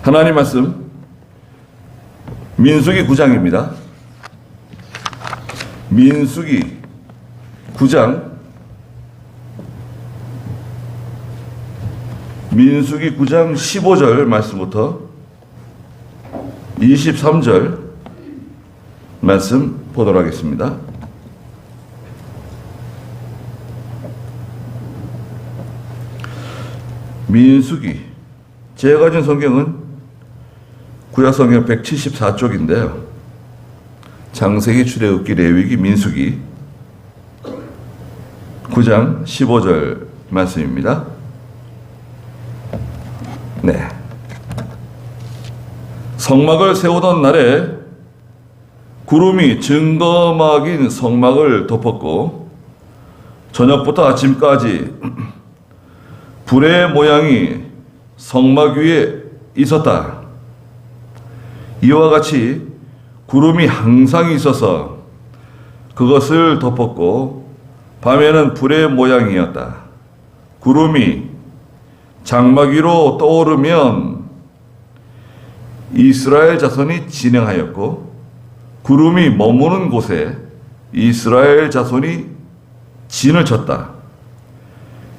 하나님 말씀 민수기 9장입니다. 민수기 9장 15절 말씀부터 23절 말씀 보도록 하겠습니다. 민수기, 제가 가진 성경은 구약성경 174쪽인데요. 창세기, 출애굽기, 레위기, 민수기 9장 15절 말씀입니다. 네. 성막을 세우던 날에 구름이 증거막인 성막을 덮었고 저녁부터 아침까지 불의 모양이 성막 위에 있었다. 이와 같이 구름이 항상 있어서 그것을 덮었고 밤에는 불의 모양이었다. 구름이 장막 위로 떠오르면 이스라엘 자손이 진행하였고 구름이 머무는 곳에 이스라엘 자손이 진을 쳤다.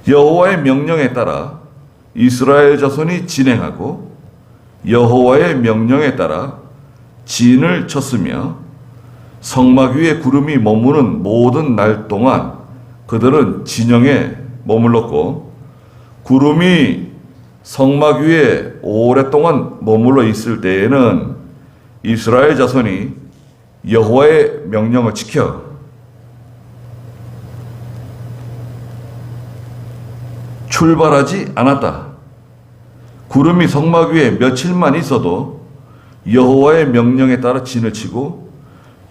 여호와의 명령에 따라 이스라엘 자손이 진행하고 여호와의 명령에 따라 진을 쳤으며 성막 위에 구름이 머무는 모든 날 동안 그들은 진영에 머물렀고 구름이 성막 위에 오랫동안 머물러 있을 때에는 이스라엘 자손이 여호와의 명령을 지켜 출발하지 않았다. 구름이 성막 위에 며칠만 있어도 여호와의 명령에 따라 진을 치고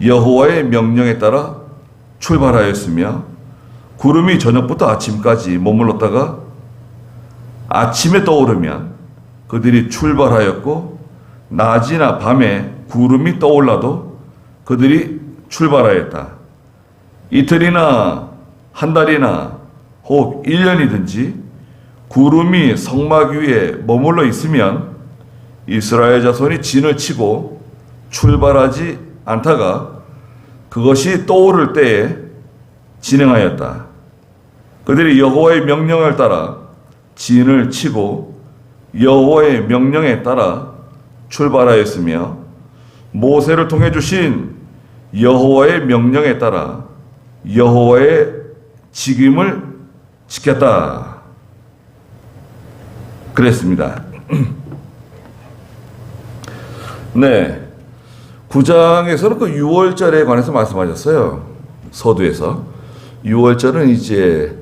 여호와의 명령에 따라 출발하였으며 구름이 저녁부터 아침까지 머물렀다가 아침에 떠오르면 그들이 출발하였고 낮이나 밤에 구름이 떠올라도 그들이 출발하였다. 이틀이나 한 달이나 혹 1년이든지 구름이 성막 위에 머물러 있으면 이스라엘 자손이 진을 치고 출발하지 않다가 그것이 떠오를 때에 진행하였다. 그들이 여호와의 명령을 따라 진을 치고 여호와의 명령에 따라 출발하였으며 모세를 통해 주신 여호와의 명령에 따라 여호와의 직임을 지켰다. 그랬습니다. 네. 9장에서는 그 6월절에 관해서 말씀하셨어요. 서두에서. 6월절은 이제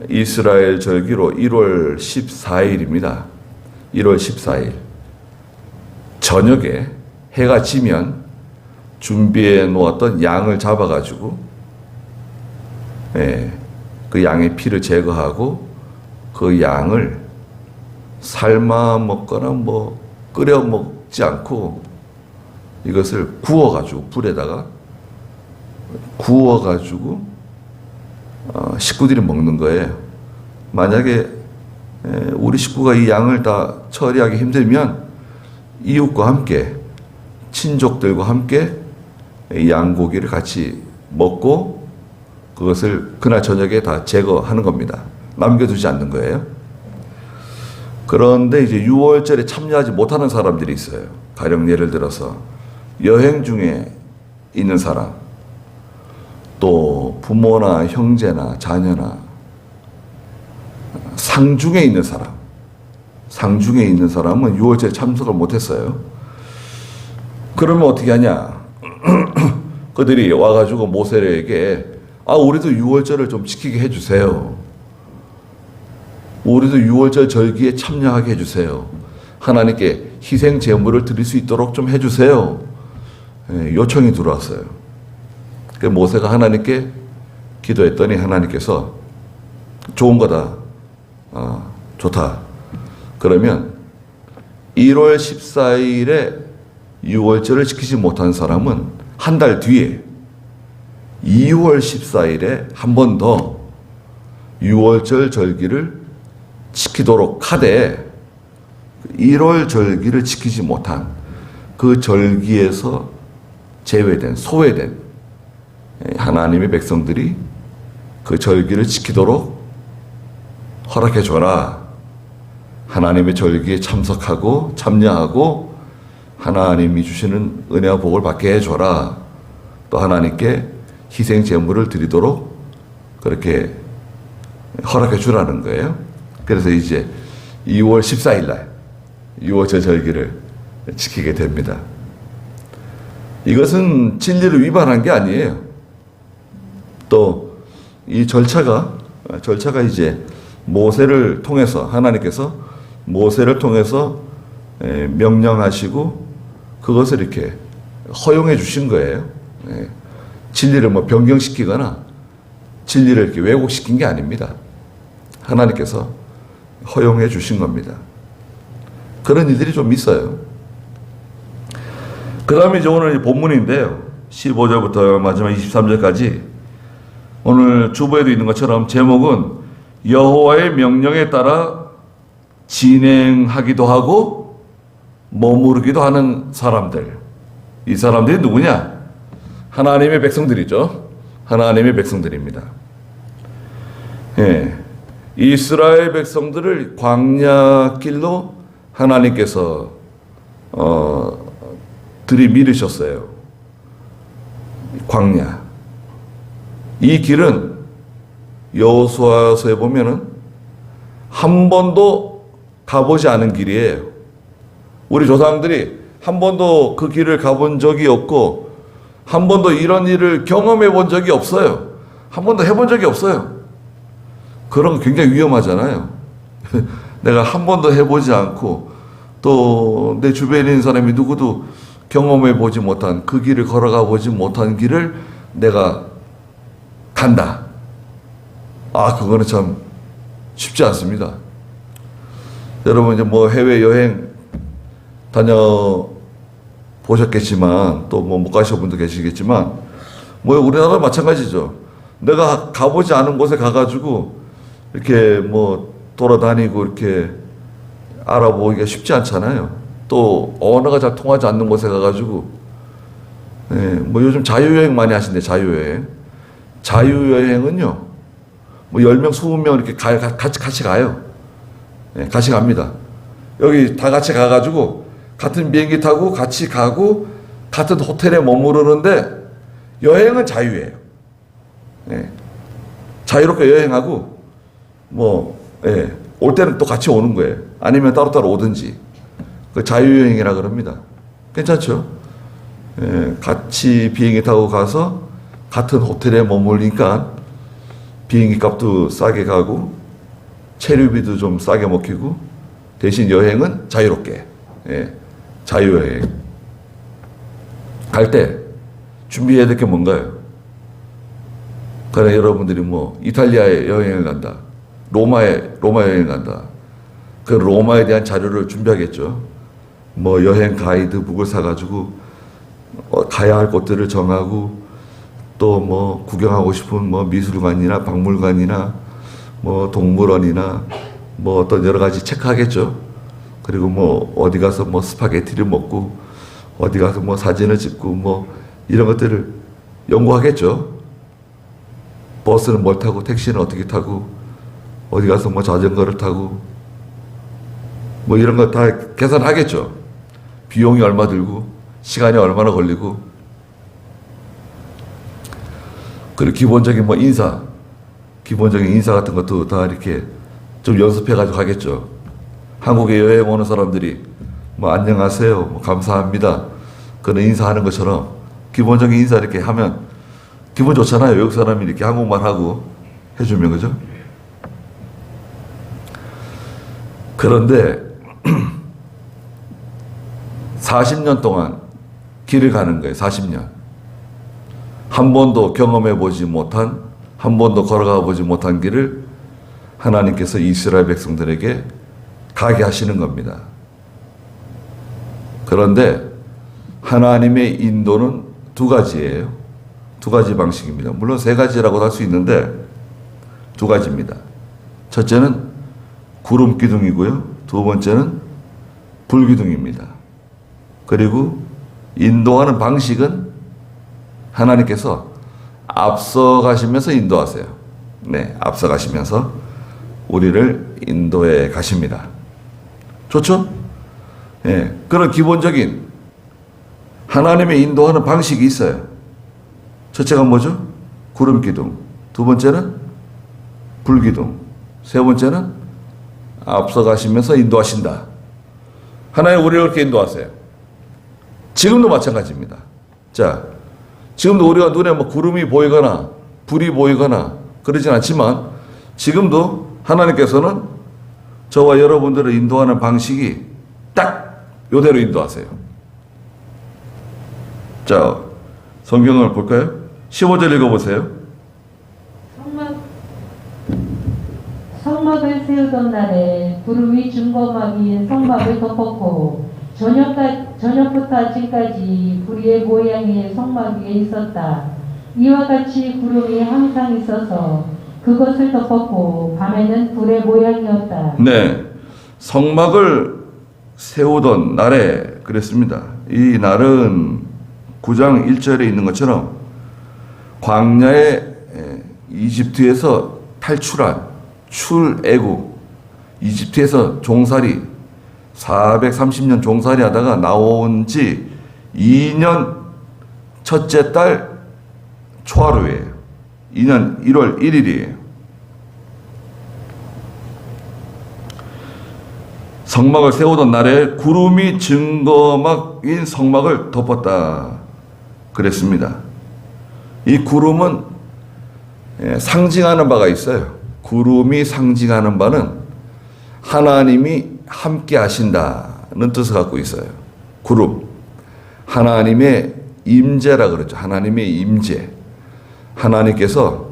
이스라엘 절기로 1월 14일입니다. 1월 14일. 저녁에 해가 지면 준비해 놓았던 양을 잡아가지고, 그 양의 피를 제거하고 그 양을 삶아 먹거나 뭐 끓여 먹지 않고 이것을 구워가지고 불에다가 구워가지고 식구들이 먹는 거예요. 만약에 우리 식구가 이 양을 다 처리하기 힘들면 이웃과 함께 친족들과 함께 이 양고기를 같이 먹고 그것을 그날 저녁에 다 제거하는 겁니다. 남겨두지 않는 거예요. 그런데 이제 6월절에 참여하지 못하는 사람들이 있어요. 가령 예를 들어서 여행 중에 있는 사람, 또 부모나 형제나 자녀나 상중에 있는 사람, 상중에 있는 사람은 6월절에 참석을 못했어요. 그러면 어떻게 하냐? 그들이 와가지고 모세에게 우리도 6월절을 좀 지키게 해주세요. 우리도 6월절 절기에 참여하게 해주세요. 하나님께 희생 제물을 드릴 수 있도록 좀 해주세요. 요청이 들어왔어요. 그 모세가 하나님께 기도했더니 하나님께서 좋은 거다. 좋다. 그러면 1월 14일에 6월절을 지키지 못한 사람은 한 달 뒤에 2월 14일에 한 번 더 6월절 절기를 지키도록 하되 1월 절기를 지키지 못한 그 절기에서 제외된, 소외된 하나님의 백성들이 그 절기를 지키도록 허락해 줘라. 하나님의 절기에 참석하고 참여하고 하나님이 주시는 은혜와 복을 받게 해줘라. 또 하나님께 희생 제물을 드리도록 그렇게 허락해 주라는 거예요. 그래서 이제 2월 14일 날 6월절 절기를 지키게 됩니다. 이것은 진리를 위반한 게 아니에요. 또 이 절차가 이제 모세를 통해서 하나님께서 모세를 통해서 명령하시고 그것을 이렇게 허용해 주신 거예요. 진리를 뭐 변경시키거나 진리를 이렇게 왜곡시킨 게 아닙니다. 하나님께서 허용해 주신 겁니다. 그런 일들이 좀 있어요. 그 다음에 이제 오늘 본문인데요. 15절부터 마지막 23절까지 오늘 주보에도 있는 것처럼 제목은 여호와의 명령에 따라 진행하기도 하고 머무르기도 하는 사람들. 이 사람들이 누구냐? 하나님의 백성들이죠. 하나님의 백성들입니다. 예. 이스라엘 백성들을 광야 길로 하나님께서 들이밀으셨어요. 광야. 이 길은 여호수아서에 보면은 한 번도 가보지 않은 길이에요. 우리 조상들이 한 번도 그 길을 가본 적이 없고 한 번도 이런 일을 경험해 본 적이 없어요. 한 번도 해본 적이 없어요. 그런 거 굉장히 위험하잖아요. 내가 한 번도 해보지 않고 또 내 주변에 있는 사람이 누구도 경험해 보지 못한 그 길을 걸어가 보지 못한 길을 내가 간다. 그거는 참 쉽지 않습니다. 여러분 이제 뭐 해외 여행 다녀 보셨겠지만 또 뭐 못 가신 분도 계시겠지만 뭐 우리나라 마찬가지죠. 내가 가보지 않은 곳에 가가지고 이렇게 뭐 돌아다니고 이렇게 알아보기가 쉽지 않잖아요. 또 언어가 잘 통하지 않는 곳에 가가지고 뭐 요즘 자유여행 많이 하신대. 자유여행은요 뭐 10명 20명 이렇게 같이 가요. 같이 갑니다. 여기 다 같이 가가지고 같은 비행기 타고 같이 가고 같은 호텔에 머무르는데 여행은 자유예요. 자유롭게 여행하고 올 때는 또 같이 오는 거예요. 아니면 따로따로 오든지. 그 자유여행이라 그럽니다. 괜찮죠? 같이 비행기 타고 가서 같은 호텔에 머물니까 비행기 값도 싸게 가고 체류비도 좀 싸게 먹히고 대신 여행은 자유롭게. 자유여행. 갈 때 준비해야 될 게 뭔가요? 그래 여러분들이 뭐 이탈리아에 여행을 간다. 로마 여행을 간다. 그 로마에 대한 자료를 준비하겠죠. 뭐 여행 가이드북을 사가지고 가야 할 곳들을 정하고 또 뭐 구경하고 싶은 뭐 미술관이나 박물관이나 뭐 동물원이나 뭐 어떤 여러 가지 체크하겠죠. 그리고 뭐 어디 가서 뭐 스파게티를 먹고 어디 가서 뭐 사진을 찍고 뭐 이런 것들을 연구하겠죠. 버스는 뭘 타고 택시는 어떻게 타고 어디 가서 뭐 자전거를 타고 뭐 이런 거 다 계산하겠죠. 비용이 얼마 들고 시간이 얼마나 걸리고 그리고 기본적인 뭐 기본적인 인사 같은 것도 다 이렇게 좀 연습해가지고 가겠죠. 한국에 여행 오는 사람들이 뭐 안녕하세요, 뭐 감사합니다 그런 인사하는 것처럼 기본적인 인사 이렇게 하면 기분 좋잖아요. 외국 사람이 이렇게 한국말 하고 해주면. 그죠? 그런데 40년 동안 길을 가는 거예요. 40년. 한 번도 경험해 보지 못한, 한 번도 걸어가 보지 못한 길을 하나님께서 이스라엘 백성들에게 가게 하시는 겁니다. 그런데 하나님의 인도는 두 가지예요. 두 가지 방식입니다. 물론 세 가지라고 할 수 있는데 두 가지입니다. 첫째는 구름 기둥이고요. 두 번째는 불기둥입니다. 그리고 인도하는 방식은 하나님께서 앞서가시면서 인도하세요. 네, 앞서가시면서 우리를 인도해 가십니다. 좋죠? 예, 그런 기본적인 하나님의 인도하는 방식이 있어요. 첫째가 뭐죠? 구름기둥. 두 번째는 불기둥. 세 번째는 앞서가시면서 인도하신다. 하나님 우리를 그렇게 인도하세요. 지금도 마찬가지입니다. 자, 지금도 우리가 눈에 뭐 구름이 보이거나 불이 보이거나 그러진 않지만 지금도 하나님께서는 저와 여러분들을 인도하는 방식이 딱 요대로 인도하세요. 자, 성경을 볼까요? 15절 읽어보세요. 성막을 세우던 날에 구름이 중거막인 성막을 덮었고 저녁부터 아침까지 불의 모양의 성막 위에 있었다. 이와 같이 구름이 항상 있어서 그것을 덮었고 밤에는 불의 모양이었다. 네, 성막을 세우던 날에 그랬습니다. 이 날은 9장 1절에 있는 것처럼 광야의 이집트에서 탈출한 출애굽, 이집트에서 종살이 430년 종살이 하다가 나온 지 2년 첫째 달 초하루예요. 2년 1월 1일이에요. 성막을 세우던 날에 구름이 증거막인 성막을 덮었다 그랬습니다. 이 구름은 상징하는 바가 있어요. 구름이 상징하는 바는 하나님이 함께 하신다는 뜻을 갖고 있어요. 구름, 하나님의 임재라 그러죠. 하나님의 임재. 하나님께서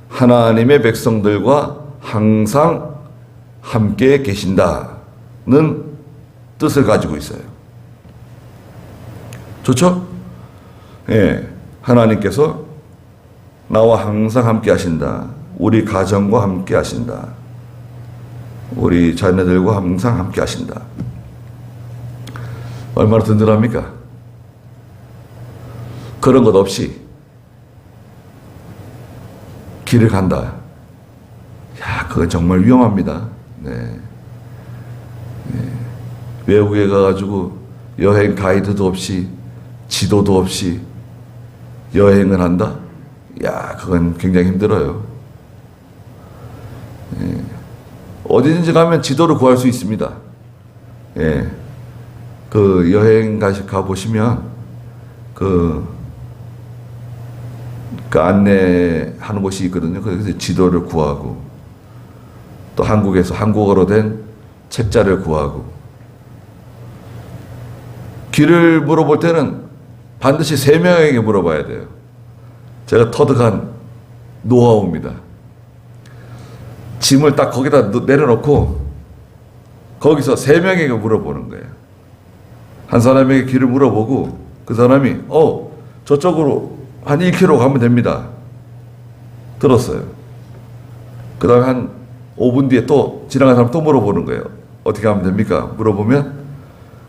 하나님의 백성들과 항상 함께 계신다는 뜻을 가지고 있어요. 좋죠? 예, 하나님께서 나와 항상 함께 하신다. 우리 가정과 함께 하신다. 우리 자녀들과 항상 함께 하신다. 얼마나 든든합니까? 그런 것 없이 길을 간다. 야, 그건 정말 위험합니다. 네. 외국에 가가지고 여행 가이드도 없이 지도도 없이 여행을 한다? 야, 그건 굉장히 힘들어요. 어디든지 가면 지도를 구할 수 있습니다. 예. 그 여행 가보시면 그 안내하는 곳이 있거든요. 그래서 지도를 구하고 또 한국에서 한국어로 된 책자를 구하고 길을 물어볼 때는 반드시 3명에게 물어봐야 돼요. 제가 터득한 노하우입니다. 짐을 딱 거기다 내려놓고 거기서 3명에게 물어보는 거예요. 한 사람에게 길을 물어보고 그 사람이 저쪽으로 한 1km 가면 됩니다. 들었어요. 그 다음에 한 5분 뒤에 또 지나간 사람 또 물어보는 거예요. 어떻게 하면 됩니까? 물어보면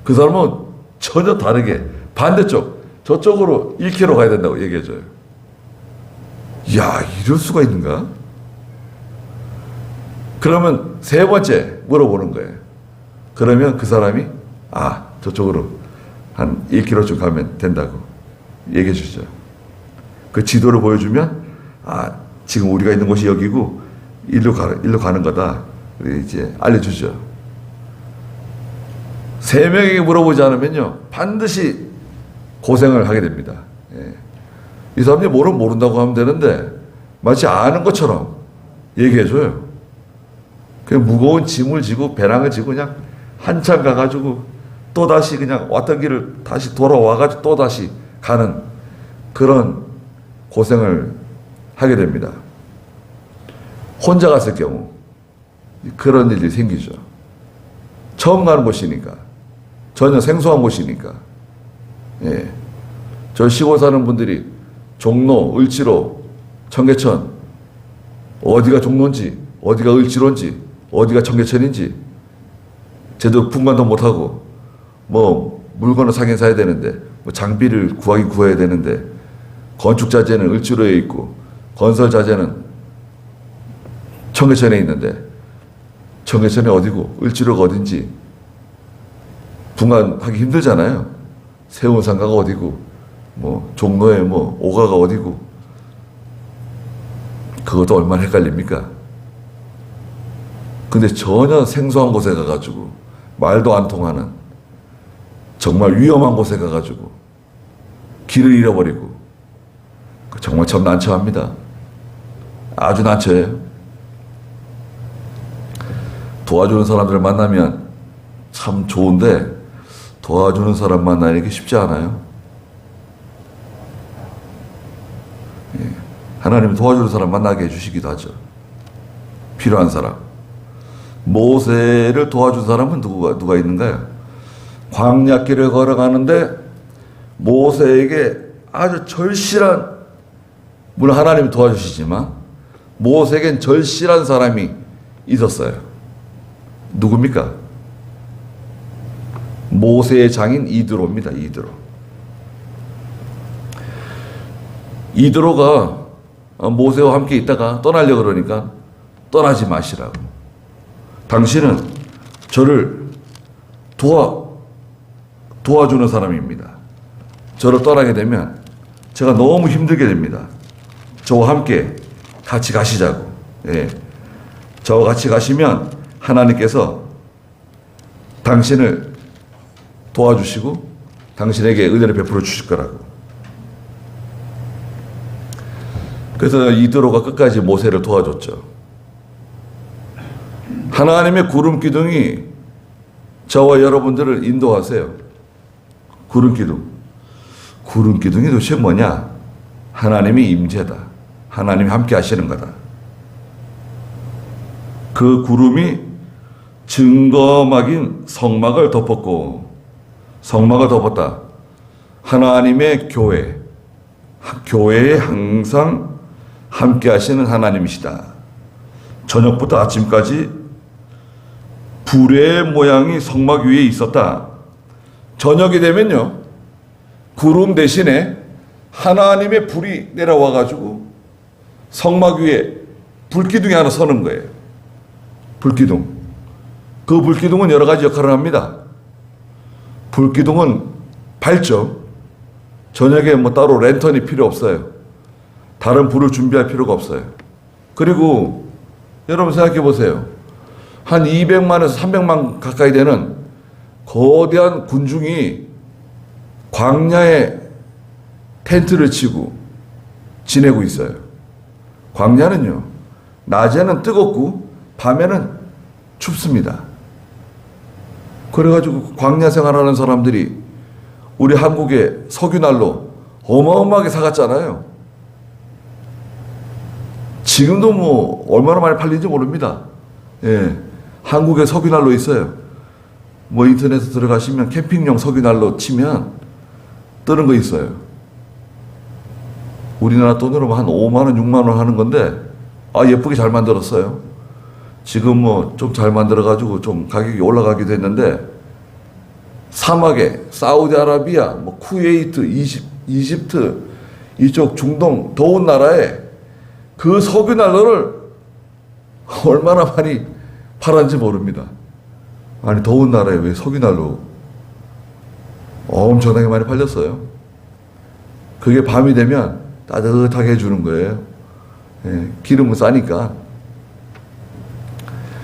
그 사람은 전혀 다르게 반대쪽 저쪽으로 1km 가야 된다고 얘기해줘요. 이야, 이럴 수가 있는가? 그러면 3번째 물어보는 거예요. 그러면 그 사람이 저쪽으로 한 1km쯤 가면 된다고 얘기해 주죠. 그 지도를 보여주면 지금 우리가 있는 곳이 여기고 일로 가는 거다. 이제 알려주죠. 3명에게 물어보지 않으면요 반드시 고생을 하게 됩니다. 예. 이 사람이 모른다고 하면 되는데 마치 아는 것처럼 얘기해줘요. 그냥 무거운 짐을 지고 배낭을 지고 그냥 한참 가가지고 또다시 그냥 왔던 길을 다시 돌아와가지고 또다시 가는 그런 고생을 하게 됩니다. 혼자 갔을 경우 그런 일이 생기죠. 처음 가는 곳이니까 전혀 생소한 곳이니까. 예. 저 시골 사는 분들이 종로, 을지로, 청계천 어디가 종로인지 어디가 을지로인지 어디가 청계천인지 제대로 분간도 못하고 뭐 물건을 사긴 사야 되는데, 뭐 장비를 구하긴 구해야 되는데, 건축 자재는 을지로에 있고 건설 자재는 청계천에 있는데, 청계천이 어디고 을지로가 어딘지 분간하기 힘들잖아요. 세운상가가 어디고 뭐 종로에 뭐 오가가 어디고, 그것도 얼마나 헷갈립니까? 근데 전혀 생소한 곳에 가가지고 말도 안 통하는 정말 위험한 곳에 가가지고 길을 잃어버리고, 정말 참 난처합니다. 아주 난처해요. 도와주는 사람들을 만나면 참 좋은데 도와주는 사람 만나는 게 쉽지 않아요. 예. 하나님은 도와주는 사람 만나게 해주시기도 하죠. 필요한 사람. 모세를 도와준 사람은 누가 있는가요? 광야길을 걸어가는데 모세에게 아주 절실한, 물론 하나님이 도와주시지만 모세에겐 절실한 사람이 있었어요. 누굽니까? 모세의 장인 이드로입니다. 이드로가 모세와 함께 있다가 떠나려고 그러니까 떠나지 마시라고. 당신은 저를 도와주는 사람입니다. 저를 떠나게 되면 제가 너무 힘들게 됩니다. 저와 함께 같이 가시자고. 예. 저와 같이 가시면 하나님께서 당신을 도와주시고 당신에게 은혜를 베풀어 주실 거라고. 그래서 이드로가 끝까지 모세를 도와줬죠. 하나님의 구름 기둥이 저와 여러분들을 인도하세요. 구름 기둥. 구름 기둥이 도대체 뭐냐? 하나님의 임재다. 하나님이 함께 하시는 거다. 그 구름이 증거막인 성막을 덮었고, 성막을 덮었다. 하나님의 교회에 항상 함께 하시는 하나님이시다. 저녁부터 아침까지 불의 모양이 성막 위에 있었다. 저녁이 되면요, 구름 대신에 하나님의 불이 내려와 가지고 성막 위에 불기둥이 하나 서는 거예요. 불기둥. 그 불기둥은 여러 가지 역할을 합니다. 불기둥은 밝죠. 저녁에 뭐 따로 랜턴이 필요 없어요. 다른 불을 준비할 필요가 없어요. 그리고 여러분 생각해 보세요. 한 200만에서 300만 가까이 되는 거대한 군중이 광야에 텐트를 치고 지내고 있어요. 광야는요, 낮에는 뜨겁고 밤에는 춥습니다. 그래가지고 광야 생활하는 사람들이 우리 한국의 석유난로 어마어마하게 사갔잖아요. 지금도 뭐 얼마나 많이 팔리는지 모릅니다. 예, 한국에 석유난로 있어요. 뭐 인터넷에 들어가시면 캠핑용 석유난로 치면 뜨는 거 있어요. 우리나라 돈으로 한 5만 원, 6만 원 하는 건데, 예쁘게 잘 만들었어요. 지금 뭐 좀 잘 만들어가지고 좀 가격이 올라가기도 했는데, 사막에 사우디아라비아, 뭐 쿠웨이트, 이집트 이쪽 중동 더운 나라에 그 석유난로를 얼마나 많이 팔았는지 모릅니다. 아니, 더운 나라에 왜 석유난로 엄청나게 많이 팔렸어요. 그게 밤이 되면 따뜻하게 해주는 거예요. 예, 기름은 싸니까.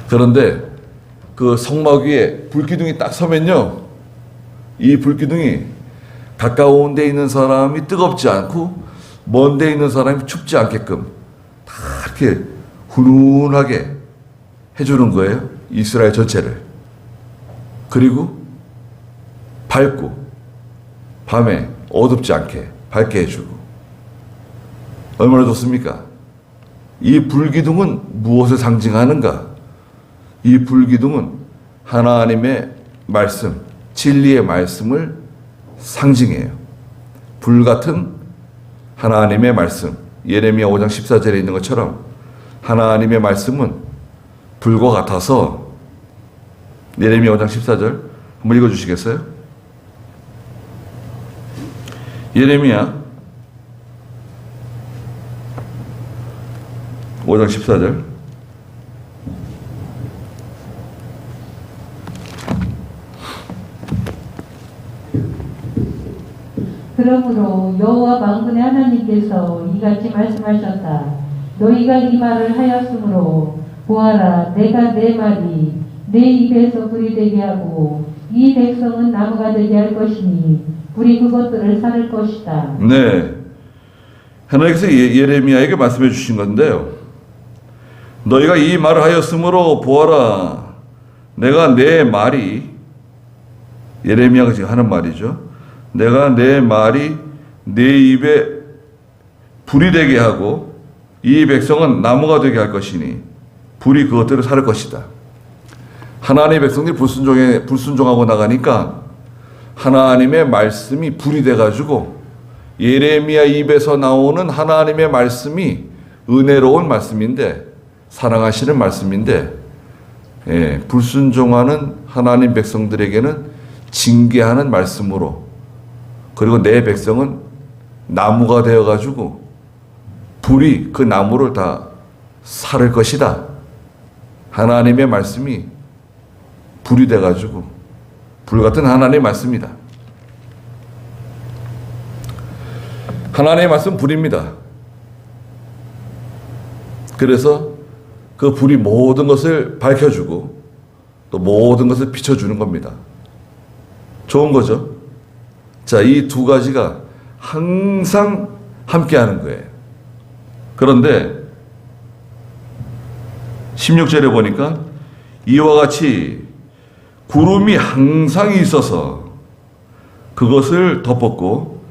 그런데 그 성막 위에 불기둥이 딱 서면요, 이 불기둥이 가까운 데 있는 사람이 뜨겁지 않고 먼 데 있는 사람이 춥지 않게끔 다 이렇게 훈훈하게 해주는 거예요. 이스라엘 전체를. 그리고 밝고 밤에 어둡지 않게 밝게 해주고. 얼마나 좋습니까? 이 불기둥은 무엇을 상징하는가? 이 불기둥은 하나님의 말씀, 진리의 말씀을 상징해요. 불같은 하나님의 말씀, 예레미야 5장 14절에 있는 것처럼 하나님의 말씀은 불과 같아서, 예레미야 5장 14절 한번 읽어주시겠어요? 예레미야 5장 14절. 그러므로 여호와 만군의 하나님께서 이같이 말씀하셨다. 너희가 이 말을 하였으므로 보아라, 내가 내 말이 내 입에서 불이 되게 하고 이 백성은 나무가 되게 할 것이니 불이 그것들을 살을 것이다. 네, 하나님께서 예레미야에게 말씀해 주신 건데요. 너희가 이 말을 하였으므로 보아라, 내가 내 말이, 예레미야가 지금 하는 말이죠. 내가 내 말이 내 입에 불이 되게 하고 이 백성은 나무가 되게 할 것이니 불이 그것들을 살을 것이다. 하나님의 백성들이 불순종하고 나가니까 하나님의 말씀이 불이 돼가지고 예레미야 입에서 나오는 하나님의 말씀이 은혜로운 말씀인데, 사랑하시는 말씀인데, 불순종하는 하나님 백성들에게는 징계하는 말씀으로, 그리고 내 백성은 나무가 되어가지고 불이 그 나무를 다 살을 것이다. 하나님의 말씀이 불이 돼가지고, 불같은 하나님의 말씀이다. 하나님의 말씀 불입니다. 그래서 그 불이 모든 것을 밝혀주고 또 모든 것을 비춰주는 겁니다. 좋은 거죠. 자, 이 두 가지가 항상 함께 하는 거예요. 그런데 16절에 보니까 이와 같이 구름이 항상 있어서 그것을 덮었고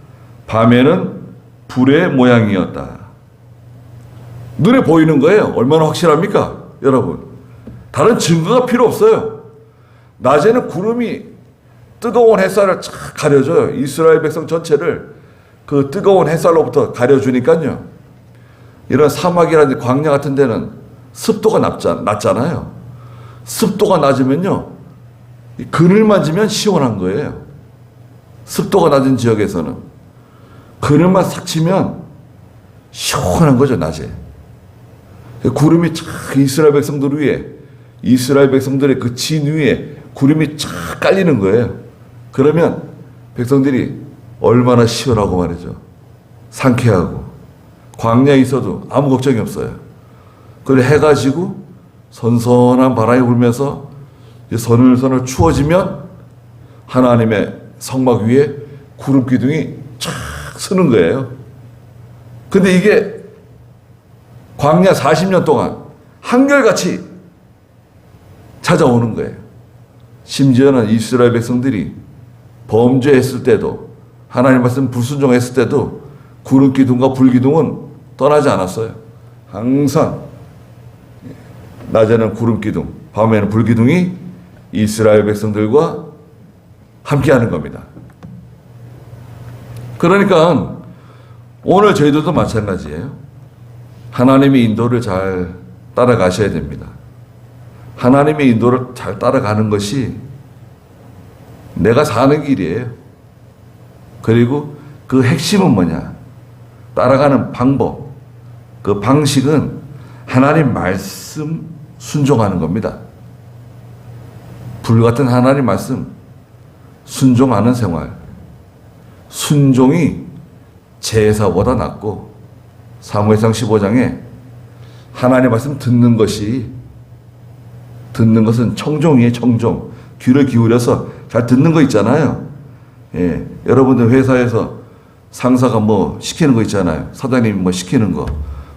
밤에는 불의 모양이었다. 눈에 보이는 거예요. 얼마나 확실합니까? 여러분, 다른 증거가 필요 없어요. 낮에는 구름이 뜨거운 햇살을 쫙 가려줘요. 이스라엘 백성 전체를 그 뜨거운 햇살로부터 가려주니까요. 이런 사막이라든지 광야 같은 데는 습도가 낮잖아요. 습도가 낮으면요, 그늘 만지면 시원한 거예요. 습도가 낮은 지역에서는 그늘만 싹 치면 시원한 거죠, 낮에. 구름이 쫙 이스라엘 백성들 위에, 이스라엘 백성들의 그 진 위에 구름이 쫙 깔리는 거예요. 그러면 백성들이 얼마나 시원하고 말이죠. 상쾌하고. 광야에 있어도 아무 걱정이 없어요. 그리고 해가 지고 선선한 바람이 불면서 서늘서늘 추워지면 하나님의 성막 위에 구름 기둥이 쫙 서는 거예요. 근데 이게 광야 40년 동안 한결같이 찾아오는 거예요. 심지어는 이스라엘 백성들이 범죄했을 때도, 하나님 말씀 불순종했을 때도 구름 기둥과 불 기둥은 떠나지 않았어요. 항상 낮에는 구름 기둥, 밤에는 불 기둥이 이스라엘 백성들과 함께하는 겁니다. 그러니까 오늘 저희들도 마찬가지예요. 하나님의 인도를 잘 따라가셔야 됩니다. 하나님의 인도를 잘 따라가는 것이 내가 사는 길이에요. 그리고 그 핵심은 뭐냐? 따라가는 방법, 그 방식은 하나님 말씀 순종하는 겁니다. 불같은 하나님 말씀 순종하는 생활. 순종이 제사보다 낫고, 사무엘상 15장에 하나님 말씀 듣는 것은 청종이에요. 청종. 귀를 기울여서 잘 듣는 거 있잖아요. 예, 여러분들 회사에서 상사가 뭐 시키는 거 있잖아요. 사장님이 뭐 시키는 거,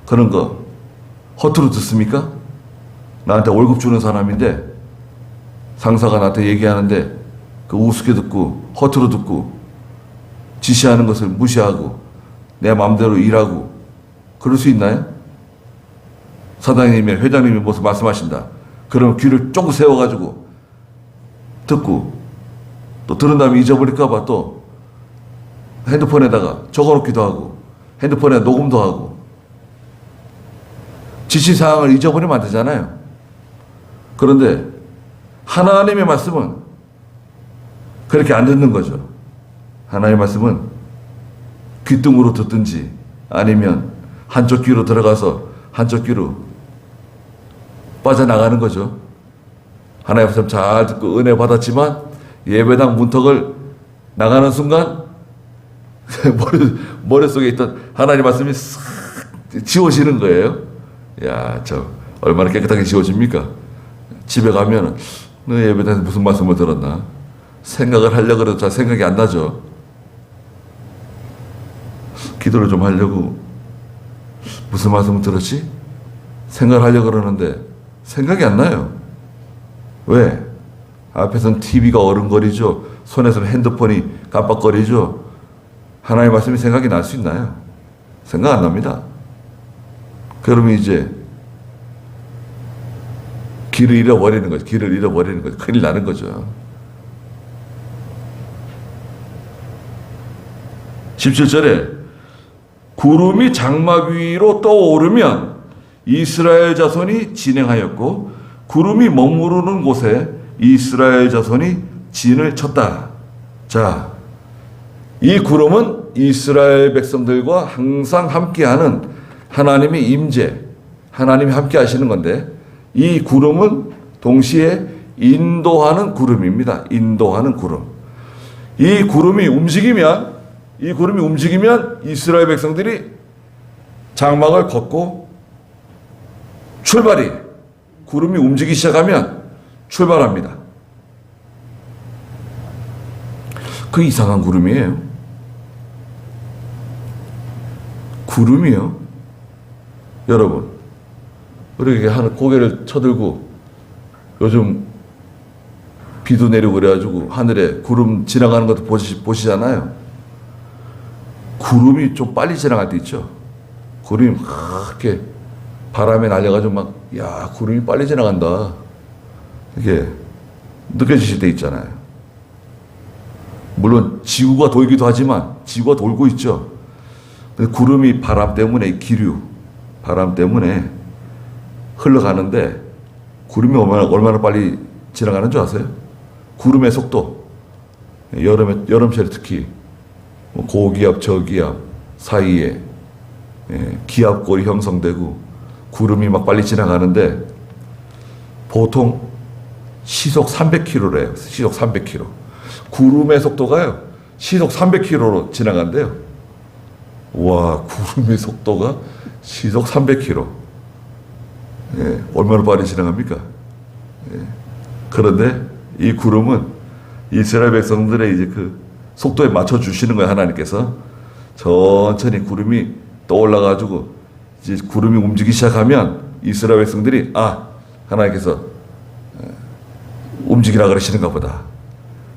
그런 거 허투루 듣습니까? 나한테 월급 주는 사람인데 상사가 나한테 얘기하는데 그 우습게 듣고 허투루 듣고 지시하는 것을 무시하고 내 마음대로 일하고 그럴 수 있나요? 사장님이, 회장님이 무슨 말씀하신다. 그럼 귀를 쫑 세워가지고 듣고 또 들은 다음에 잊어버릴까봐 또 핸드폰에다가 적어놓기도 하고 핸드폰에 녹음도 하고 지시사항을 잊어버리면 안 되잖아요. 그런데 하나님의 말씀은 그렇게 안 듣는 거죠. 하나님의 말씀은 귓등으로 듣든지 아니면 한쪽 귀로 들어가서 한쪽 귀로 빠져나가는 거죠. 하나님 말씀 잘 듣고 은혜 받았지만 예배당 문턱을 나가는 순간 머릿속에 있던 하나님 말씀이 싹 지워지는 거예요. 야, 저 얼마나 깨끗하게 지워집니까? 집에 가면 너 예배당에서 무슨 말씀을 들었나? 생각을 하려고 해도 잘 생각이 안 나죠. 기도를 좀 하려고 무슨 말씀을 들었지? 생각을 하려고 그러는데 생각이 안 나요. 왜? 앞에서는 TV가 어른거리죠. 손에서는 핸드폰이 깜빡거리죠. 하나님의 말씀이 생각이 날 수 있나요? 생각 안 납니다. 그러면 이제 길을 잃어버리는 거죠. 길을 잃어버리는 거죠. 큰일 나는 거죠. 17절에 구름이 장막 위로 떠오르면 이스라엘 자손이 진행하였고 구름이 머무르는 곳에 이스라엘 자손이 진을 쳤다. 자, 이 구름은 이스라엘 백성들과 항상 함께하는 하나님의 임재, 하나님이 함께 하시는 건데 이 구름은 동시에 인도하는 구름입니다. 인도하는 구름. 이 구름이 움직이면 이스라엘 백성들이 장막을 걷고 출발이 구름이 움직이기 시작하면 출발합니다. 그 이상한 구름이에요. 구름이요. 여러분, 우리 하는 고개를 쳐들고 요즘 비도 내리고 그래가지고 하늘에 구름 지나가는 것도 보시잖아요. 구름이 좀 빨리 지나갈 때 있죠. 구름이 막 이렇게 바람에 날려가지고 막, 야, 구름이 빨리 지나간다. 이게 느껴지실 때 있잖아요. 물론 지구가 돌기도 하지만 지구가 돌고 있죠. 근데 구름이 바람 때문에 기류, 바람 때문에 흘러가는데 구름이 얼마나 빨리 지나가는 줄 아세요? 구름의 속도. 여름철에 특히 고기압, 저기압 사이에 기압골이 형성되고 구름이 막 빨리 지나가는데 보통 시속 300km래요. 시속 300km. 구름의 속도가요. 시속 300km로 지나간대요. 와, 구름의 속도가 시속 300km. 예, 얼마나 빨리 지나갑니까? 예. 그런데 이 구름은 이스라엘 백성들의 이제 그 속도에 맞춰 주시는 거예요. 하나님께서 천천히 구름이 떠올라가지고 이제 구름이 움직이기 시작하면 이스라엘 백성들이 하나님께서 움직이라 그러시는가 보다.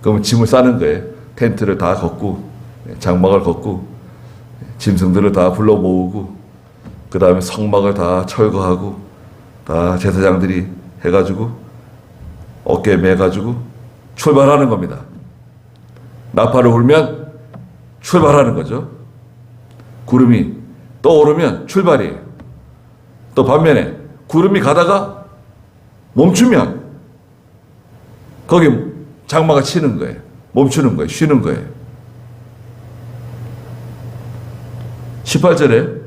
그러면 짐을 싸는 거예요. 텐트를 다 걷고 장막을 걷고 짐승들을 다 불러 모으고 그 다음에 성막을 다 철거하고 다 제사장들이 해가지고 어깨에 매가지고 출발하는 겁니다. 나팔을 불면 출발하는 거죠. 구름이 떠오르면 출발이에요. 또 반면에 구름이 가다가 멈추면 거기 장마가 치는 거예요. 멈추는 거예요. 쉬는 거예요. 18절에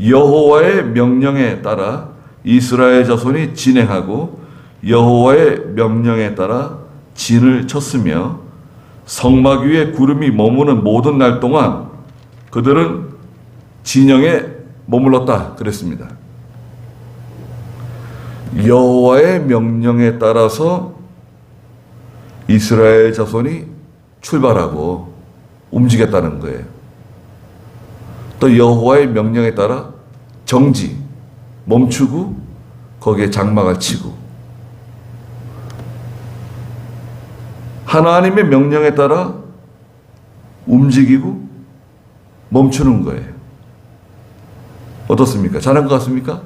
여호와의 명령에 따라 이스라엘 자손이 진행하고 여호와의 명령에 따라 진을 쳤으며 성막 위에 구름이 머무는 모든 날 동안 그들은 진영에 머물렀다 그랬습니다. 여호와의 명령에 따라서 이스라엘 자손이 출발하고 움직였다는 거예요. 또 여호와의 명령에 따라 정지, 멈추고 거기에 장막을 치고 하나님의 명령에 따라 움직이고 멈추는 거예요. 어떻습니까? 잘한 것 같습니까?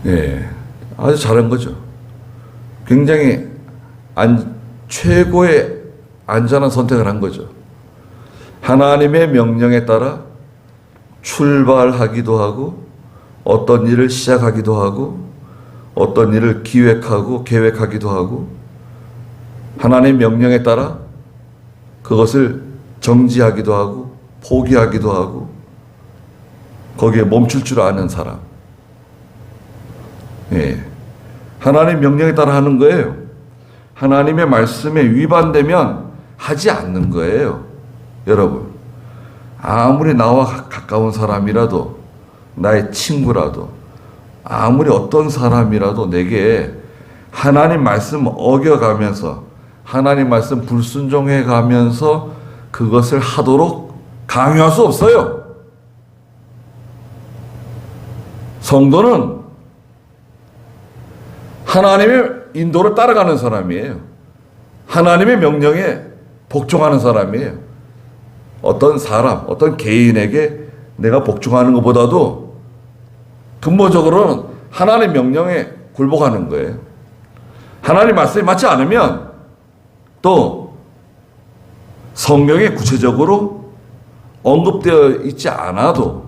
네, 아주 잘한 거죠. 굉장히 최고의 안전한 선택을 한 거죠. 하나님의 명령에 따라 출발하기도 하고 어떤 일을 시작하기도 하고 어떤 일을 기획하고 계획하기도 하고 하나님의 명령에 따라 그것을 정지하기도 하고 포기하기도 하고 거기에 멈출 줄 아는 사람. 예. 하나님 명령에 따라 하는 거예요. 하나님의 말씀에 위반되면 하지 않는 거예요. 여러분, 아무리 나와 가까운 사람이라도, 나의 친구라도, 아무리 어떤 사람이라도 내게 하나님 말씀 어겨가면서, 하나님 말씀 불순종해 가면서 그것을 하도록 강요할 수 없어요. 성도는 하나님의 인도를 따라가는 사람이에요. 하나님의 명령에 복종하는 사람이에요. 어떤 사람, 어떤 개인에게 내가 복종하는 것보다도 근본적으로는 하나님의 명령에 굴복하는 거예요. 하나님 말씀이 맞지 않으면 또 성경에 구체적으로 언급되어 있지 않아도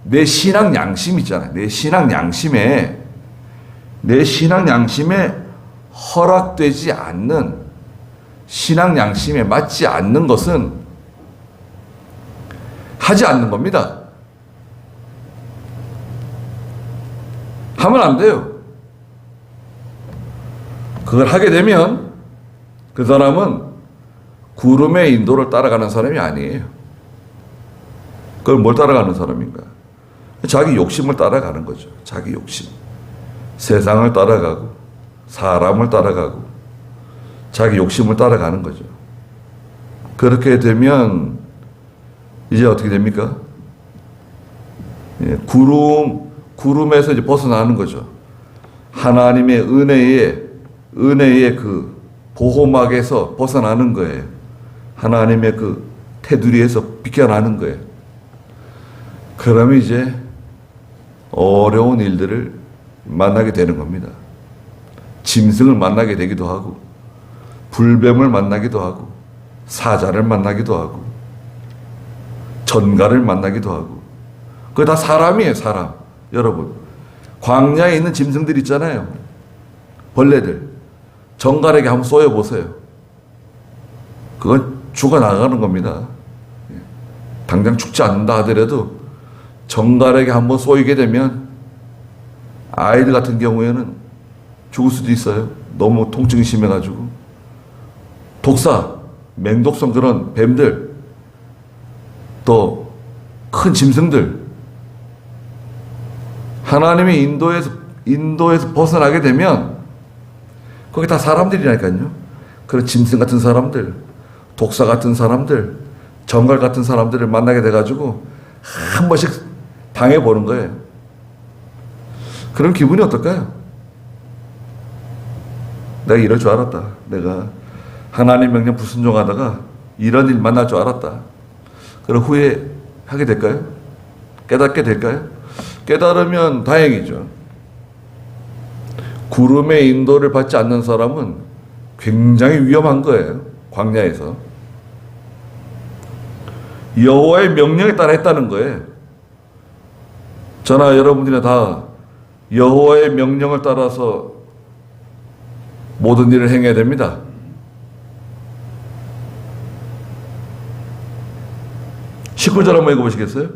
내 신앙 양심 있잖아요. 내 신앙 양심에 허락되지 않는, 신앙 양심에 맞지 않는 것은 하지 않는 겁니다. 하면 안 돼요. 그걸 하게 되면 그 사람은 구름의 인도를 따라가는 사람이 아니에요. 그걸 뭘 따라가는 사람인가? 자기 욕심을 따라가는 거죠. 자기 욕심. 세상을 따라가고 사람을 따라가고 자기 욕심을 따라가는 거죠. 그렇게 되면 이제 어떻게 됩니까? 예, 구름에서 이제 벗어나는 거죠. 하나님의 은혜의 그 보호막에서 벗어나는 거예요. 하나님의 그 테두리에서 비껴나는 거예요. 그러면 이제 어려운 일들을 만나게 되는 겁니다. 짐승을 만나게 되기도 하고, 불뱀을 만나기도 하고, 사자를 만나기도 하고, 전갈을 만나기도 하고. 그게 다 사람이에요, 사람. 여러분, 광야에 있는 짐승들 있잖아요. 벌레들. 전갈에게 한번 쏘여보세요. 그건 죽어나가는 겁니다. 당장 죽지 않는다 하더라도 전갈에게 한번 쏘이게 되면 아이들 같은 경우에는 죽을 수도 있어요. 너무 통증이 심해가지고. 독사, 맹독성 그런 뱀들, 또 큰 짐승들, 하나님의 인도에서 벗어나게 되면 거기 다 사람들이라니까요. 그런 짐승 같은 사람들, 독사 같은 사람들, 전갈 같은 사람들을 만나게 돼가지고 한 번씩 당해보는 거예요. 그런 기분이 어떨까요? 내가 이럴 줄 알았다. 내가 하나님 명령 불순종하다가 이런 일 만날 줄 알았다. 그럼 후회하게 될까요? 깨닫게 될까요? 깨달으면 다행이죠. 구름의 인도를 받지 않는 사람은 굉장히 위험한 거예요. 광야에서. 여호와의 명령에 따라 했다는 거예요. 저나 여러분들이 다 여호와의 명령을 따라서 모든 일을 행해야 됩니다. (19절) 한번 읽어보시겠어요?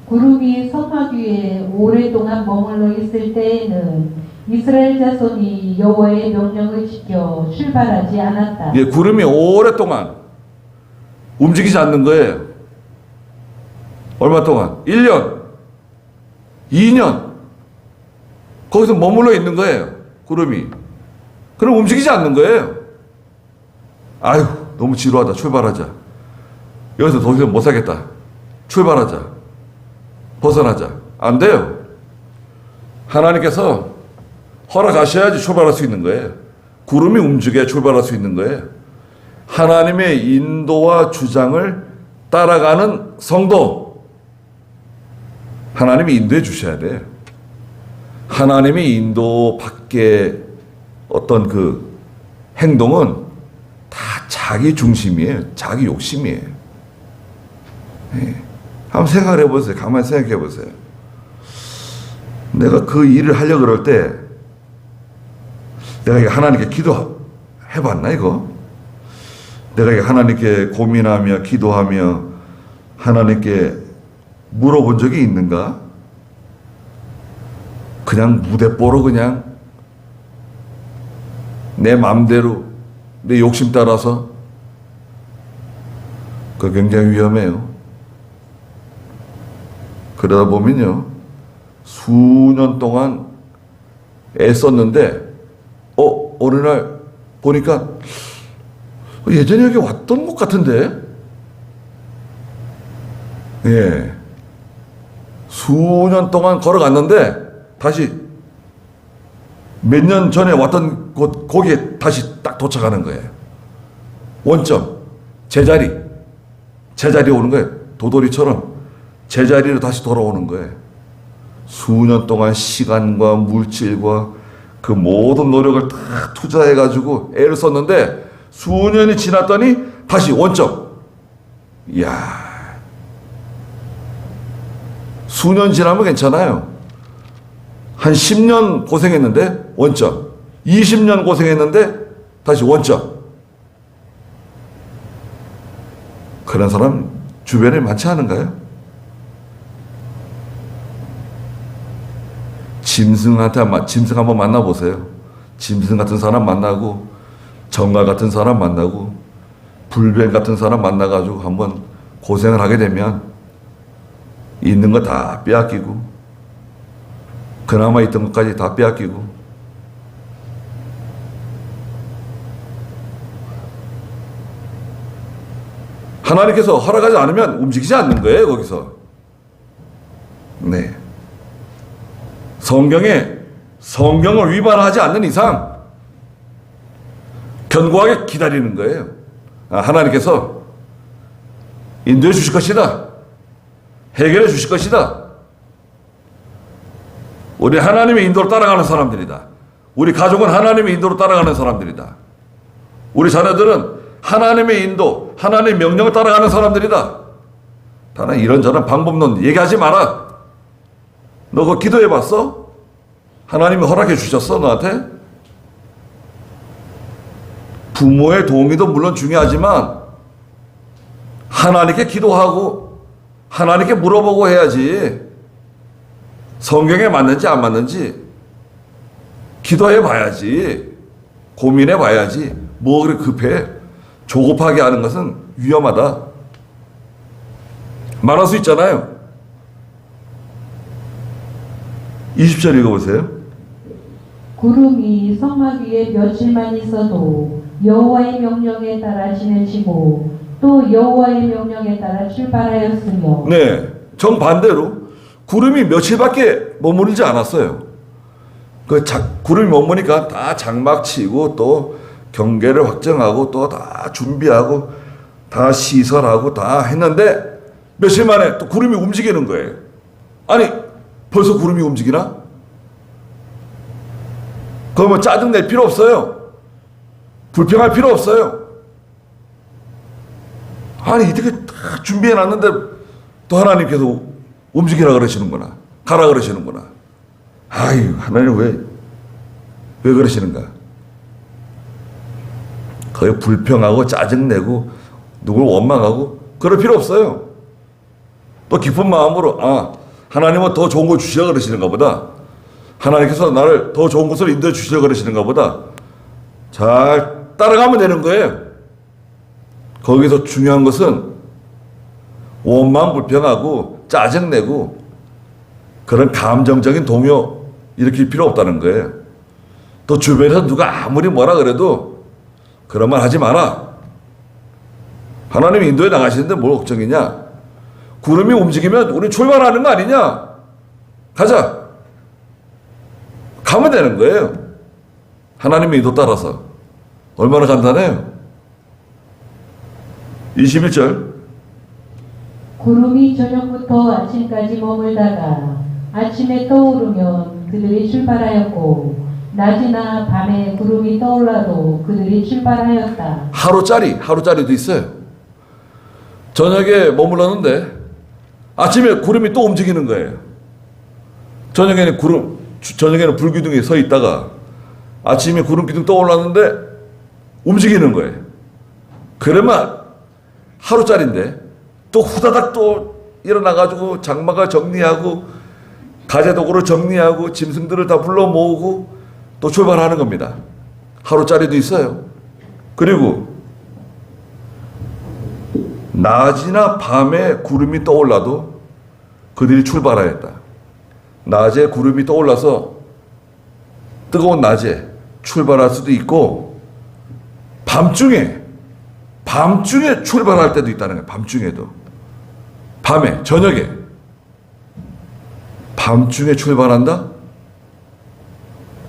구름이 성막 위에 오랫동안 머물러 있을 때에는 이스라엘 자손이 여호와의 명령을 지켜 출발하지 않았다. 예, 구름이 오랫동안 움직이지 않는 거예요. 얼마 동안? 1년, 2년 거기서 머물러 있는 거예요. 구름이. 그럼 움직이지 않는 거예요. 아유, 너무 지루하다. 출발하자. 여기서 더 이상 못 살겠다. 출발하자. 벗어나자. 안 돼요. 하나님께서 허락하셔야지 출발할 수 있는 거예요. 구름이 움직여야 출발할 수 있는 거예요. 하나님의 인도와 주장을 따라가는 성도, 하나님이 인도해 주셔야 돼요. 하나님의 인도 밖에 어떤 그 행동은 다 자기 중심이에요. 자기 욕심이에요. 네. 한번 생각을 해보세요. 가만히 생각해 보세요. 내가 그 일을 하려고 그럴 때 내가 하나님께 기도해봤나 이거? 내가 하나님께 고민하며 기도하며 하나님께 물어본 적이 있는가? 그냥 무대뽀로 그냥 내 마음대로 내 욕심 따라서 그거 굉장히 위험해요. 그러다 보면요 수년 동안 애썼는데 어느 날 보니까 예전에 여기 왔던 것 같은데 예 수년 동안 걸어갔는데 다시 몇 년 전에 왔던 곳 거기에 다시 딱 도착하는 거예요. 원점 제자리에 오는 거예요. 도돌이처럼 제자리로 다시 돌아오는 거예요. 수년 동안 시간과 물질과 그 모든 노력을 다 투자해가지고 애를 썼는데 수년이 지났더니 다시 원점. 이야, 수년 지나면 괜찮아요. 한 10년 고생했는데 원점. 20년 고생했는데 다시 원점. 그런 사람 주변에 많지 않은가요? 짐승 한번 만나보세요. 짐승 같은 사람 만나고 정갈 같은 사람 만나고 불뱀 같은 사람 만나가지고 한번 고생을 하게 되면 있는 거 다 빼앗기고 그나마 있던 것까지 다 빼앗기고 하나님께서 허락하지 않으면 움직이지 않는 거예요. 거기서 네 성경을 위반하지 않는 이상 견고하게 기다리는 거예요. 하나님께서 인도해 주실 것이다. 해결해 주실 것이다. 우리 하나님의 인도로 따라가는 사람들이다. 우리 가족은 하나님의 인도로 따라가는 사람들이다. 우리 자녀들은 하나님의 인도, 하나님의 명령을 따라가는 사람들이다. 다른 이런저런 방법론 얘기하지 마라. 너 그거 기도해 봤어? 하나님이 허락해 주셨어 너한테? 부모의 동의도 물론 중요하지만 하나님께 기도하고 하나님께 물어보고 해야지. 성경에 맞는지 안 맞는지 기도해 봐야지. 고민해 봐야지. 뭐 그래 급해. 조급하게 하는 것은 위험하다. 말할 수 있잖아요. 20절 읽어보세요. 구름이 성막 위에 며칠만 있어도 여호와의 명령에 따라 지내시고 또 여호와의 명령에 따라 출발하였으며 네, 정반대로 구름이 며칠밖에 머무르지 않았어요. 구름이 머무니까 다 장막 치고 또 경계를 확정하고 또 다 준비하고 다 시설하고 다 했는데 며칠 만에 또 구름이 움직이는 거예요. 아니 벌써 구름이 움직이나? 그러면 짜증낼 필요 없어요. 불평할 필요 없어요. 아니 이렇게 다 준비해놨는데 또 하나님께서 움직이라 그러시는구나. 가라 그러시는구나. 아유 하나님 왜 그러시는가? 거의 불평하고 짜증내고 누굴 원망하고 그럴 필요 없어요. 또 기쁜 마음으로 하나님은 더 좋은 걸 주시려 그러시는가 보다. 하나님께서 나를 더 좋은 곳으로 인도해 주시려 그러시는가 보다. 잘 따라가면 되는 거예요. 거기서 중요한 것은 원망 불평하고 짜증내고 그런 감정적인 동요 일으킬 필요 없다는 거예요. 또 주변에서 누가 아무리 뭐라 그래도 그런 말 하지 마라. 하나님이 인도에 나가시는데 뭘 걱정이냐? 구름이 움직이면 우리 출발하는 거 아니냐? 가자. 가면 되는 거예요. 하나님의 인도 따라서. 얼마나 간단해요. 21절. 구름이 저녁부터 아침까지 머물다가 아침에 떠오르면 그들이 출발하였고 낮이나 밤에 구름이 떠올라도 그들이 출발하였다. 하루짜리도 있어요. 저녁에 머물렀는데 아침에 구름이 또 움직이는 거예요. 저녁에는 불기둥이 서 있다가 아침에 구름 기둥 떠올랐는데 움직이는 거예요. 그러면 하루짜리인데 또 후다닥 또 일어나가지고 장막을 정리하고 가재도구를 정리하고 짐승들을 다 불러 모으고 또 출발하는 겁니다. 하루짜리도 있어요. 그리고 낮이나 밤에 구름이 떠올라도 그들이 출발하였다. 낮에 구름이 떠올라서 뜨거운 낮에 출발할 수도 있고 밤중에 출발할 때도 있다는 거예요. 밤중에도. 밤에, 저녁에. 밤중에 출발한다?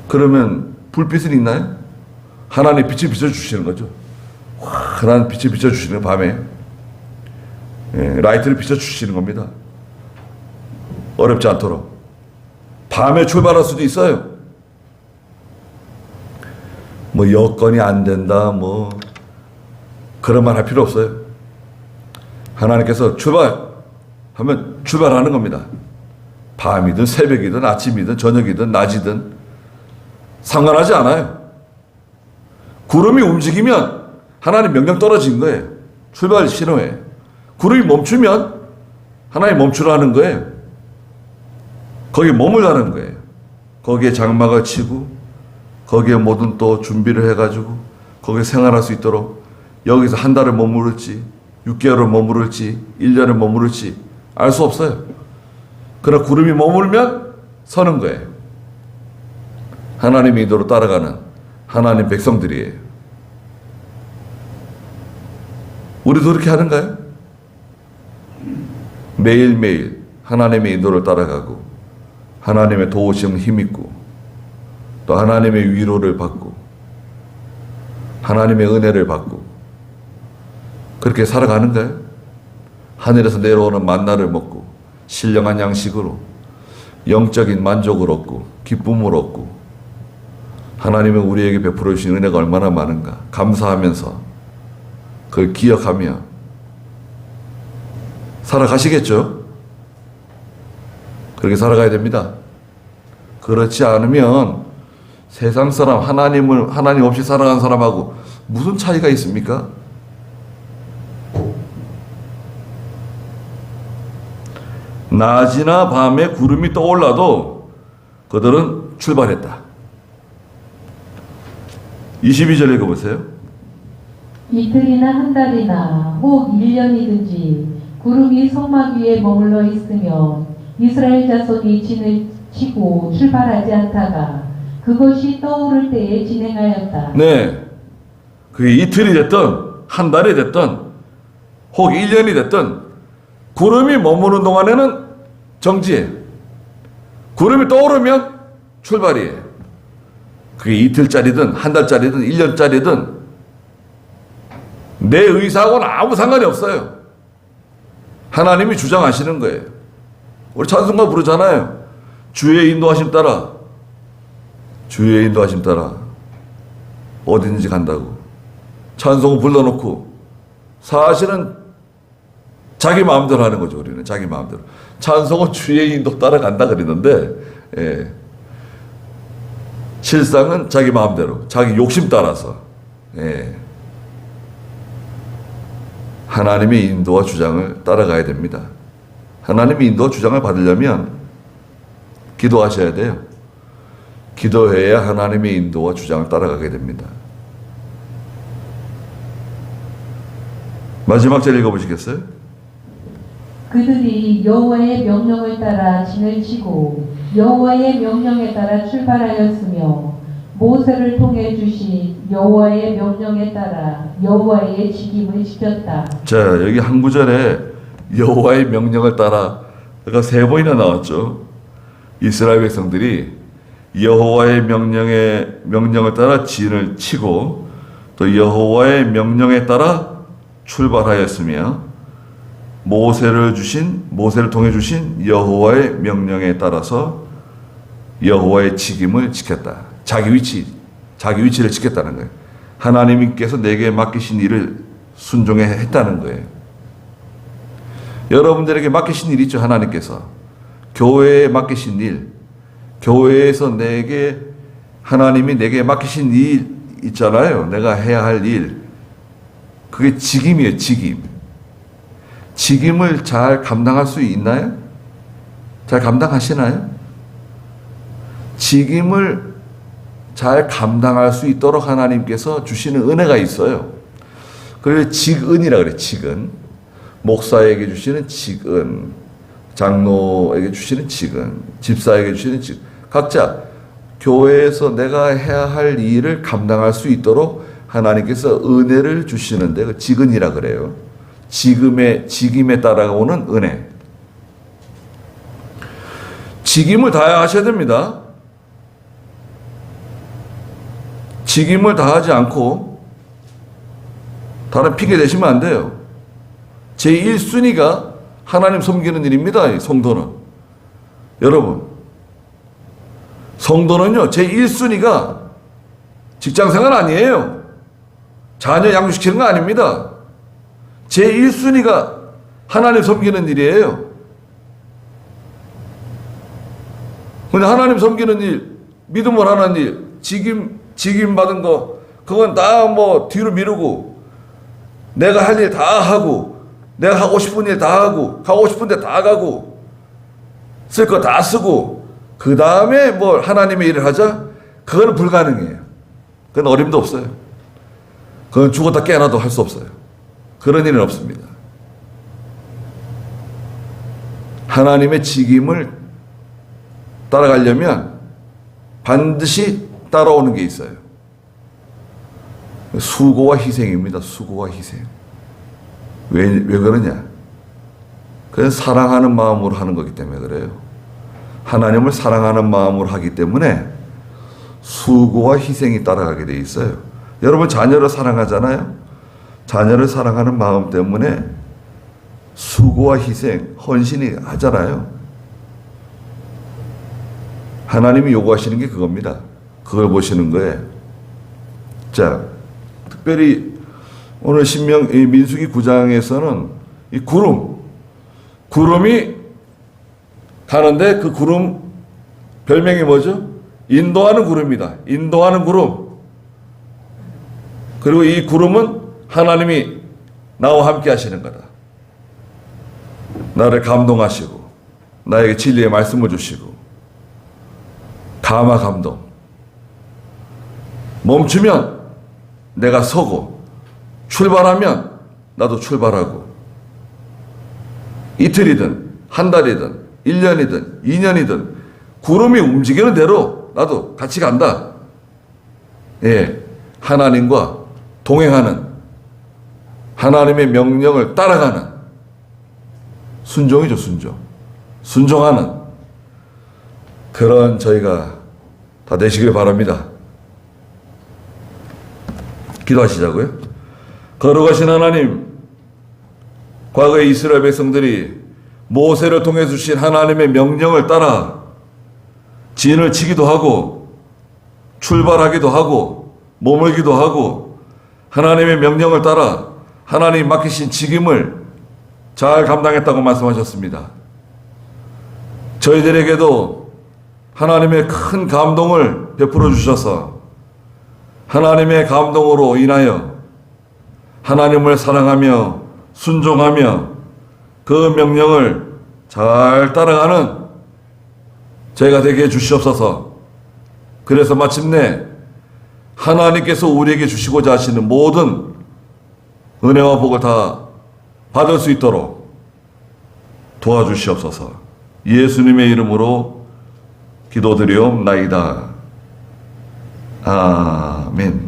그러면 불빛은 있나요? 하나님의 빛을 비춰주시는 거죠. 환한 빛을 비춰주시는 거예요, 밤에. 예, 라이트를 비춰주시는 겁니다. 어렵지 않도록. 밤에 출발할 수도 있어요. 뭐 여건이 안 된다, 뭐 그런 말 할 필요 없어요. 하나님께서 출발하면 출발하는 겁니다. 밤이든 새벽이든 아침이든 저녁이든 낮이든 상관하지 않아요. 구름이 움직이면 하나님 명령 떨어진 거예요. 출발 신호에. 구름이 멈추면 하나님 멈추라는 거예요. 거기에 머물라는 거예요. 거기에 장막을 치고 거기에 모든 또 준비를 해가지고 거기에 생활할 수 있도록 여기서 한 달을 머무를지 6개월을 머무를지 1년을 머무를지 알 수 없어요. 그러나 구름이 머물면 서는 거예요. 하나님의 인도로 따라가는 하나님 백성들이에요. 우리도 그렇게 하는가요? 매일매일 하나님의 인도를 따라가고 하나님의 도우심을 힘입고 또 하나님의 위로를 받고 하나님의 은혜를 받고 그렇게 살아가는가요? 하늘에서 내려오는 만나를 먹고 신령한 양식으로 영적인 만족을 얻고 기쁨을 얻고 하나님은 우리에게 베풀어 주신 은혜가 얼마나 많은가 감사하면서 그걸 기억하며 살아가시겠죠? 그렇게 살아가야 됩니다. 그렇지 않으면 세상 사람 하나님 없이 살아가는 사람하고 무슨 차이가 있습니까? 낮이나 밤에 구름이 떠올라도 그들은 출발했다. 22절 읽어보세요. 이틀이나 한 달이나 혹 1년이든지 구름이 성막 위에 머물러 있으며 이스라엘 자손이 진을 치고 출발하지 않다가 그것이 떠오를 때에 진행하였다. 네. 그게 이틀이 됐든 한 달이 됐든 혹 1년이 됐든 구름이 머무는 동안에는 정지해. 구름이 떠오르면 출발이에요. 그게 이틀짜리든 한 달짜리든 1년짜리든 내 의사하고는 아무 상관이 없어요. 하나님이 주장하시는 거예요. 우리 찬송가 부르잖아요. 주의 인도하심 따라 주의 인도하심 따라 어디든지 간다고. 찬송을 불러놓고 사실은 자기 마음대로 하는 거죠. 우리는 자기 마음대로. 찬송은 주의 인도 따라간다 그랬는데 예. 실상은 자기 마음대로 자기 욕심 따라서 예. 하나님의 인도와 주장을 따라가야 됩니다. 하나님의 인도와 주장을 받으려면 기도하셔야 돼요. 기도해야 하나님의 인도와 주장을 따라가게 됩니다. 마지막 절 읽어보시겠어요? 그들이 여호와의 명령을 따라 진을 치고 여호와의 명령에 따라 출발하였으며 모세를 통해 주신 여호와의 명령에 따라 여호와의 직임을 지켰다. 자, 여기 한 구절에 여호와의 명령을 따라가 3번이나 나왔죠. 이스라엘 백성들이 여호와의 명령을 따라 진을 치고 또 여호와의 명령에 따라 출발하였으며 모세를 통해 주신 여호와의 명령에 따라서 여호와의 직임을 지켰다. 자기 위치를 지켰다는 거예요. 하나님께서 내게 맡기신 일을 순종해 했다는 거예요. 여러분들에게 맡기신 일 있죠. 하나님께서 교회에 맡기신 일, 교회에서 하나님이 내게 맡기신 일 있잖아요. 내가 해야 할 일. 그게 직임이에요, 직임. 직임을 잘 감당할 수 있나요? 잘 감당하시나요? 직임을 잘 감당할 수 있도록 하나님께서 주시는 은혜가 있어요. 그래서 직은이라 그래요, 직은. 목사에게 주시는 직은, 장로에게 주시는 직은, 집사에게 주시는 직은. 각자 교회에서 내가 해야 할 일을 감당할 수 있도록 하나님께서 은혜를 주시는데 그 직은이라 그래요. 직임에 따라오는 은혜. 직임을 다해야 하셔야 됩니다. 직임을 다하지 않고 다른 핑계 대시면 안 돼요. 제1순위가 하나님 섬기는 일입니다. 이 성도는. 여러분, 성도는요, 제1순위가 직장생활 아니에요. 자녀 양육시키는 거 아닙니다. 제1순위가 하나님 섬기는 일이에요. 근데 하나님 섬기는 일, 믿음을 하는 일, 직임 받은 거, 그건 다 뭐 뒤로 미루고, 내가 할 일 다 하고, 내가 하고 싶은 일 다 하고, 가고 싶은 데 다 가고, 쓸 거 다 쓰고, 그 다음에 뭐 하나님의 일을 하자? 그거는 불가능해요. 그건 어림도 없어요. 그건 죽었다 깨어나도 할 수 없어요. 그런 일은 없습니다. 하나님의 직임을 따라가려면 반드시 따라오는 게 있어요. 수고와 희생입니다. 수고와 희생. 왜 그러냐? 그건 사랑하는 마음으로 하는 거기 때문에 그래요. 하나님을 사랑하는 마음으로 하기 때문에 수고와 희생이 따라가게 돼 있어요. 여러분 자녀를 사랑하잖아요. 자녀를 사랑하는 마음 때문에 수고와 희생, 헌신이 하잖아요. 하나님이 요구하시는 게 그겁니다. 그걸 보시는 거예요. 자, 특별히 오늘 민수기 9장에서는 이 구름이 가는데 그 구름 별명이 뭐죠? 인도하는 구름이다. 인도하는 구름. 그리고 이 구름은 하나님이 나와 함께 하시는 거다. 나를 감동하시고 나에게 진리의 말씀을 주시고 감화 감동. 멈추면 내가 서고 출발하면 나도 출발하고 이틀이든 한 달이든 1년이든 2년이든 구름이 움직이는 대로 나도 같이 간다. 예, 하나님과 동행하는 하나님의 명령을 따라가는 순종이죠, 순종. 순종하는 그런 저희가 다 되시길 바랍니다. 기도하시자고요. 거룩하신 하나님, 과거의 이스라엘 백성들이 모세를 통해 주신 하나님의 명령을 따라 진을 치기도 하고 출발하기도 하고 머물기도 하고 하나님의 명령을 따라 하나님 맡기신 직임을 잘 감당했다고 말씀하셨습니다. 저희들에게도 하나님의 큰 감동을 베풀어 주셔서 하나님의 감동으로 인하여 하나님을 사랑하며 순종하며 그 명령을 잘 따라가는 저희가 되게 해주시옵소서. 그래서 마침내 하나님께서 우리에게 주시고자 하시는 모든 은혜와 복을 다 받을 수 있도록 도와주시옵소서. 예수님의 이름으로 기도드리옵나이다. 아멘.